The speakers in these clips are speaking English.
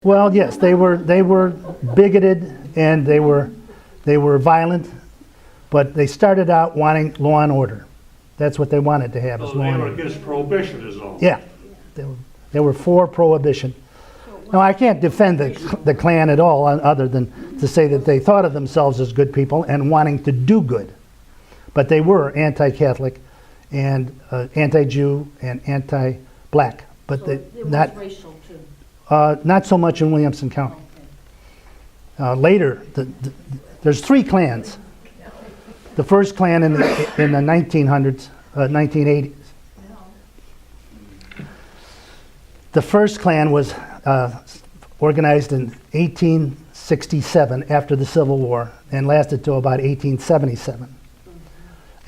Well, yes, they were bigoted and they were violent, but they started out wanting law and order. That's what they wanted to have. So is they law and were order. against prohibition is all. Yeah, they were for prohibition. Now, I can't defend the Klan at all, other than to say that they thought of themselves as good people and wanting to do good. But they were anti-Catholic and anti-Jew and anti-black. But So they, it was racial too. not so much in Williamson County. Later, there's 3 clans. The first Klan in the 1900s, 1980s. The first Klan was organized in 1867 after the Civil War and lasted till about 1877.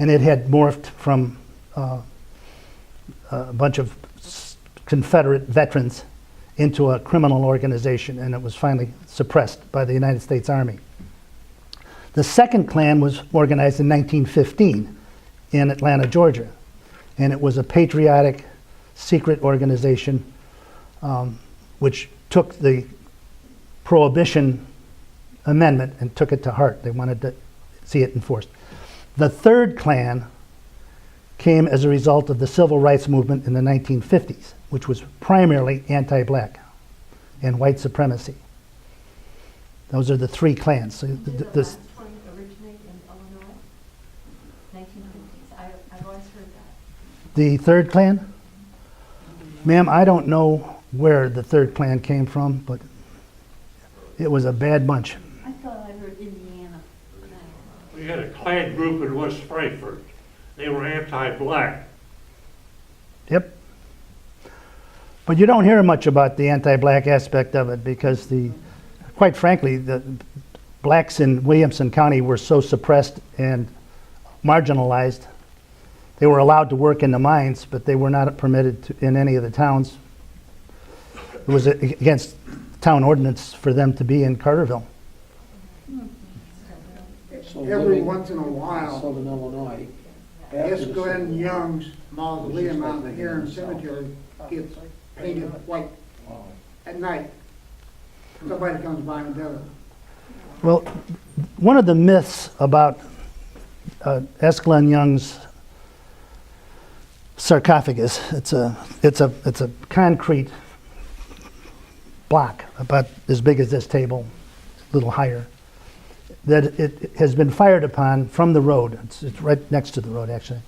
And it had morphed from a bunch of Confederate veterans into a criminal organization, and it was finally suppressed by the United States Army. The second Klan was organized in 1915 in Atlanta, Georgia, and it was a patriotic, secret organization which took the Prohibition Amendment and took it to heart. They wanted to see it enforced. The third Klan came as a result of the Civil Rights Movement in the 1950s, which was primarily anti-black and white supremacy. Those are the 3 clans. So Did the last one originate in Illinois? 1950s. I've always heard that. the third Klan? Ma'am, I don't know where the third Klan came from, but it was a bad bunch. I thought I heard Indiana. We had a Klan group in West Frankfort. They were anti-black. Yep. But you don't hear much about the anti-black aspect of it because quite frankly, the blacks in Williamson County were so suppressed and marginalized. They were allowed to work in the mines, but they were not permitted to, in any of the towns. It was against town ordinance for them to be in Carterville. So Every once in a while, Southern Illinois. S. Glenn Young's mausoleum on the Herrin Cemetery gets painted white at night. Somebody comes by and does it. Well, one of the myths about S. Glenn Young's sarcophagus, it's a concrete block about as big as this table, a little higher, that it has been fired upon from the road. It's right next to the road, actually,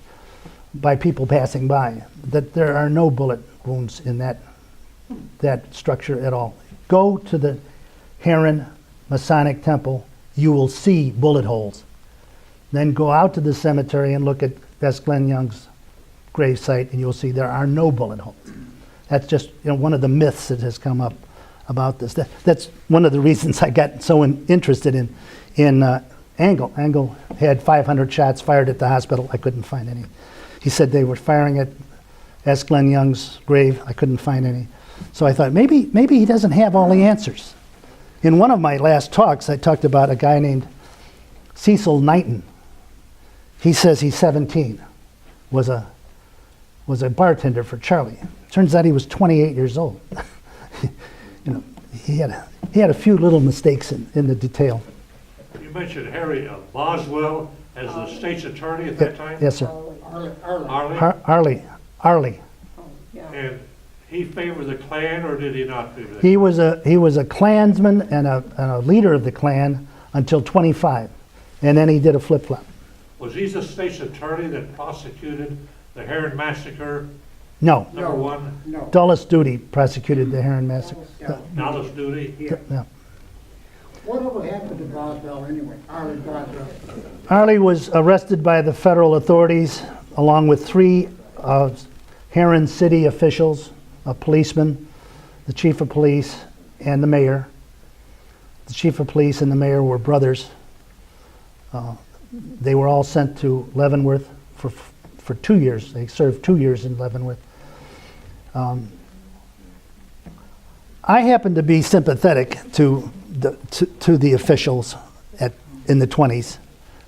by people passing by. That there are no bullet wounds in that structure at all. Go to the Herrin Masonic Temple, you will see bullet holes. Then go out to the cemetery and look at S. Glenn Young's grave site, and you'll see there are no bullet holes. That's just one of the myths that has come up about this. That's one of the reasons I got so interested in Angle. Angle had 500 shots fired at the hospital. I couldn't find any. He said they were firing at S. Glenn Young's grave. I couldn't find any. So I thought maybe he doesn't have all the answers. In one of my last talks, I talked about a guy named Cecil Knighton. He says he's 17, was a bartender for Charlie. Turns out he was 28 years old. He had a few little mistakes in the detail. You mentioned Harry Boswell as the state's attorney at that time? Yes, sir. Arley? Arley. And he favored the Klan, or did he not favor that? He was a Klansman and a leader of the Klan until 25, and then he did a flip-flop. Was he the state's attorney that prosecuted the Herrin Massacre, No, number one? No. Dulles Duty prosecuted the Herrin Massacre. Dallas Duty? Yeah. Whatever happened to Boswell anyway? Arlie Boswell. Arley was arrested by the federal authorities along with 3 Herrin city officials, a policeman, the chief of police, and the mayor. The chief of police and the mayor were brothers. They were all sent to Leavenworth for 2 years. They served 2 years in Leavenworth. I happen to be sympathetic to the officials in the 20s.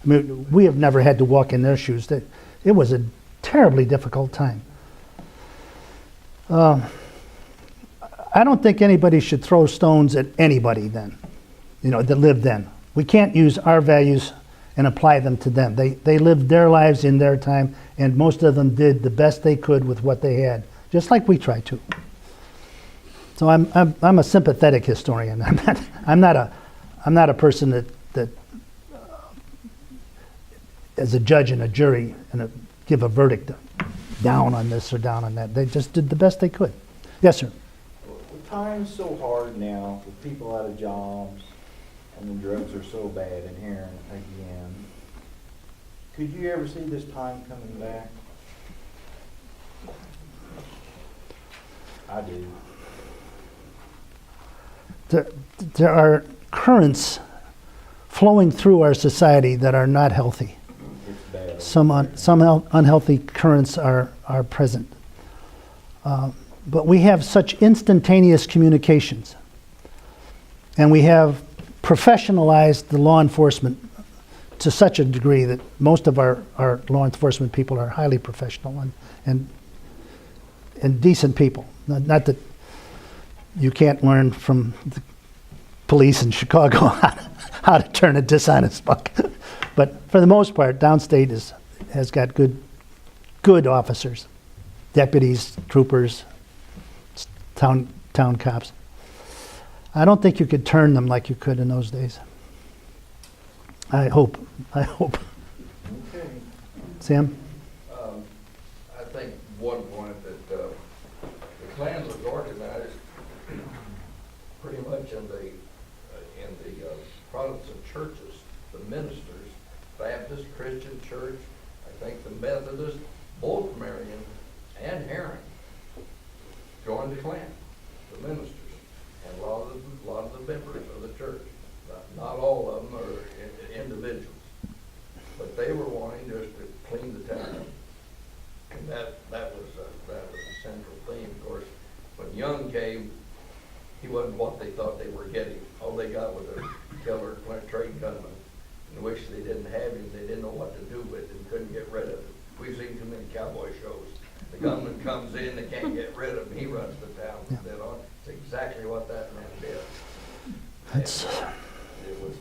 I mean, we have never had to walk in their shoes. It was a terribly difficult time. I don't think anybody should throw stones at anybody then, that lived then. We can't use our values and apply them to them. They lived their lives in their time, and most of them did the best they could with what they had, just like we try to. So I'm a sympathetic historian. I'm not a person that as a judge and a jury and give a verdict down on this or down on that. They just did the best they could. Yes, sir. With times so hard now, with people out of jobs, and the drugs are so bad in Herrin again, could you ever see this time coming back? I do. There are currents flowing through our society that are not healthy. It's bad. Some unhealthy currents are present. But we have such instantaneous communications, and we have professionalized the law enforcement to such a degree that most of our law enforcement people are highly professional and decent people. Not that you can't learn from the police in Chicago how to turn a dishonest buck. But for the most part, downstate has got good officers, deputies, troopers, town cops. I don't think you could turn them like you could in those days. I hope. Okay. Sam? I think one point that the Klan was organized pretty much in the Protestant churches, the ministers, Baptist, Christian church, I think the Methodist, both Marion and Herrin joined the Klan, the ministers, and a lot of the members of the church. Not all of them are individuals, but they were wanting just to clean the town up. And that was a central theme. Of course, when Young came, he wasn't what they thought they were getting. All they got was a killer trade gunman, and wished they didn't have him. They didn't know what to do with him, couldn't get rid of him. We've seen too many cowboy shows. The gunman comes in, they can't get rid of him. He runs the town from then on. It's exactly what that man did. It's It was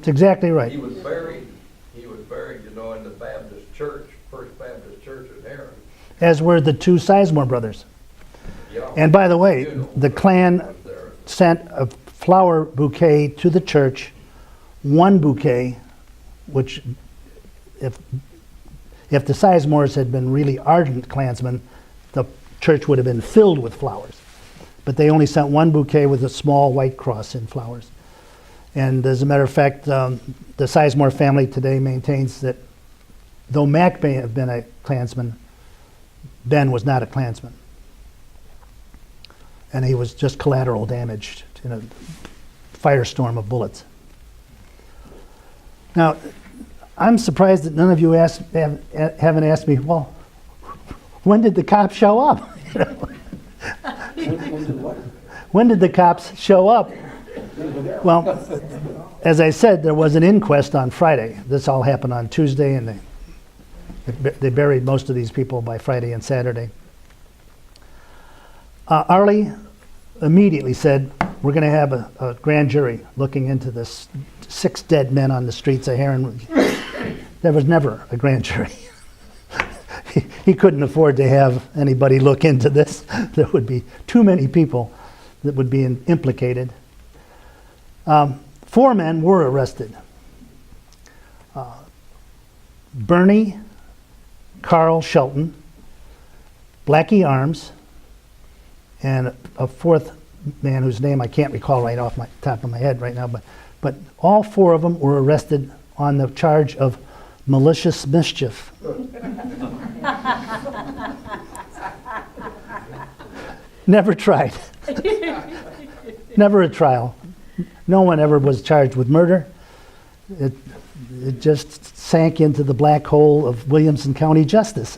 exactly right. He was buried, in the Baptist church, First Baptist Church in Herrin. As were the two Sizemore brothers. Yeah. And by the way, the Klan Was there. sent a flower bouquet to the church, one bouquet, which if the Sizemores had been really ardent Klansmen, the church would have been filled with flowers. But they only sent one bouquet with a small white cross in flowers. And as a matter of fact, the Sizemore family today maintains that though Mac may have been a Klansman, Ben was not a Klansman. And he was just collateral damage in a firestorm of bullets. Now, I'm surprised that none of you haven't asked me, well, when did the cops show up? When did the cops show up? Well, as I said, there was an inquest on Friday. This all happened on Tuesday, and they buried most of these people by Friday and Saturday. Arlie immediately said, we're going to have a grand jury looking into this 6 dead men on the streets of Herrin. There was never a grand jury. He couldn't afford to have anybody look into this. There would be too many people that would be implicated. 4 men were arrested. Bernie Carl Shelton, Blackie Arms, and a 4th man whose name I can't recall right off my top of my head right now, but all 4 of them were arrested on the charge of malicious mischief. Never tried. Never a trial. No one ever was charged with murder. It just sank into the black hole of Williamson County justice.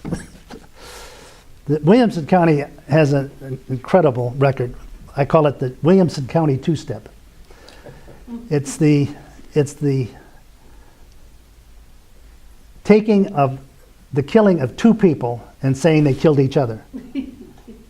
Williamson County has an incredible record. I call it the Williamson County two-step. It's the taking of the killing of 2 people and saying they killed each other.